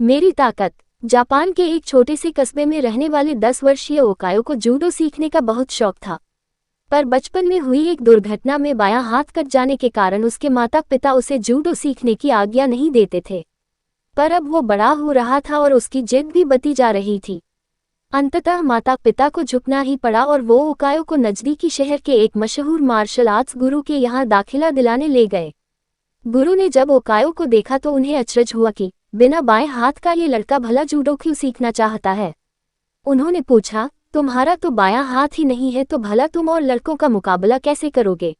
मेरी ताकत। जापान के एक छोटे से कस्बे में रहने वाले 10 वर्षीय ओकायो को जूडो सीखने का बहुत शौक था। पर बचपन में हुई एक दुर्घटना में बायां हाथ कट जाने के कारण उसके माता पिता उसे जूडो सीखने की आज्ञा नहीं देते थे। पर अब वो बड़ा हो रहा था और उसकी जिद भी बढ़ती जा रही थी। अंततः माता पिता को झुकना ही पड़ा और वो ओकायो को नजदीकी शहर के एक मशहूर मार्शल आर्ट्स गुरु के यहाँ दाखिला दिलाने ले गए। गुरु ने जब ओकायो को देखा तो उन्हें अचरज हुआ कि बिना बाएं हाथ का ये लड़का भला जूडो क्यों सीखना चाहता है। उन्होंने पूछा, तुम्हारा तो बायां हाथ ही नहीं है तो भला तुम और लड़कों का मुकाबला कैसे करोगे?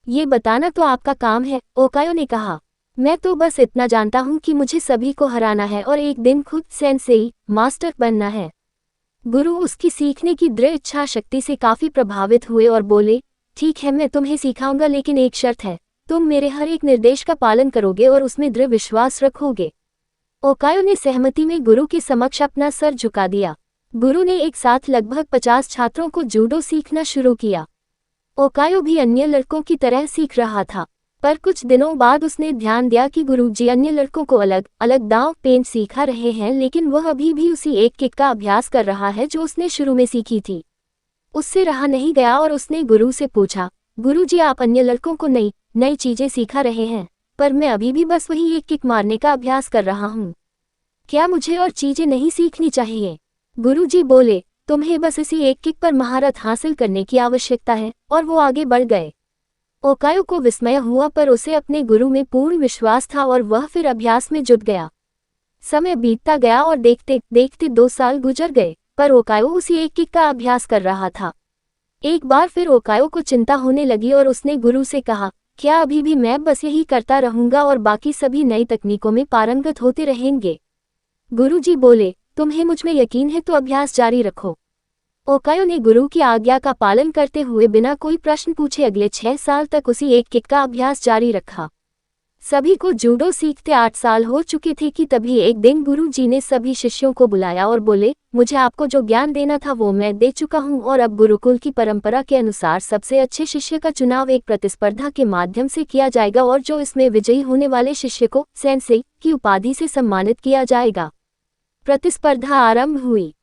ये बताना तो आपका काम है, ओकायो ने कहा। मैं तो बस इतना जानता हूँ कि मुझे सभी को हराना है और एक दिन खुद सेंसेई मास्टर बनना है। गुरु उसकी सीखने की दृढ़ इच्छा शक्ति से काफी प्रभावित हुए और बोले, ठीक है, मैं तुम्हें सिखाऊंगा, लेकिन एक शर्त है, तुम मेरे हर एक निर्देश का पालन करोगे और उसमें दृढ़ विश्वास रखोगे। ओकायो ने सहमति में गुरु के समक्ष अपना सर झुका दिया। गुरु ने एक साथ लगभग 50 छात्रों को जूडो सीखना शुरू किया। ओकायो भी अन्य लड़कों की तरह सीख रहा था, पर कुछ दिनों बाद उसने ध्यान दिया कि गुरुजी अन्य लड़कों को अलग अलग दांव पेंच सिखा रहे हैं, लेकिन वह अभी भी उसी एक किक का अभ्यास कर रहा है जो उसने शुरू में सीखी थी। उससे रहा नहीं गया और उसने गुरु से पूछा, गुरुजी, आप अन्य लड़कों को नई नई चीजें सिखा रहे हैं, पर मैं अभी भी बस वही एक किक मारने का अभ्यास कर रहा हूँ। क्या मुझे और चीजें नहीं सीखनी चाहिए? गुरुजी बोले, तुम्हें बस इसी एक किक पर महारत हासिल करने की आवश्यकता है, और वो आगे बढ़ गए। ओकायो को विस्मय हुआ, पर उसे अपने गुरु में पूर्ण विश्वास था और वह फिर अभ्यास में जुट गया। समय बीतता गया और देखते देखते 2 साल गुजर गए, पर ओकायो उसी एक किक का अभ्यास कर रहा था। एक बार फिर ओकायो को चिंता होने लगी और उसने गुरु से कहा, क्या अभी भी मैं बस यही करता रहूंगा और बाकी सभी नई तकनीकों में पारंगत होते रहेंगे? गुरुजी बोले, तुम्हें मुझ में यकीन है तो अभ्यास जारी रखो। ओकायो ने गुरु की आज्ञा का पालन करते हुए बिना कोई प्रश्न पूछे अगले 6 साल तक उसी एक किक का अभ्यास जारी रखा। सभी को जूडो सीखते 8 साल हो चुके थे कि तभी एक दिन गुरुजी ने सभी शिष्यों को बुलाया और बोले, मुझे आपको जो ज्ञान देना था वो मैं दे चुका हूँ और अब गुरुकुल की परंपरा के अनुसार सबसे अच्छे शिष्य का चुनाव एक प्रतिस्पर्धा के माध्यम से किया जाएगा और जो इसमें विजयी होने वाले शिष्य को सेंसेई की उपाधि से सम्मानित किया जाएगा। प्रतिस्पर्धा आरंभ हुई।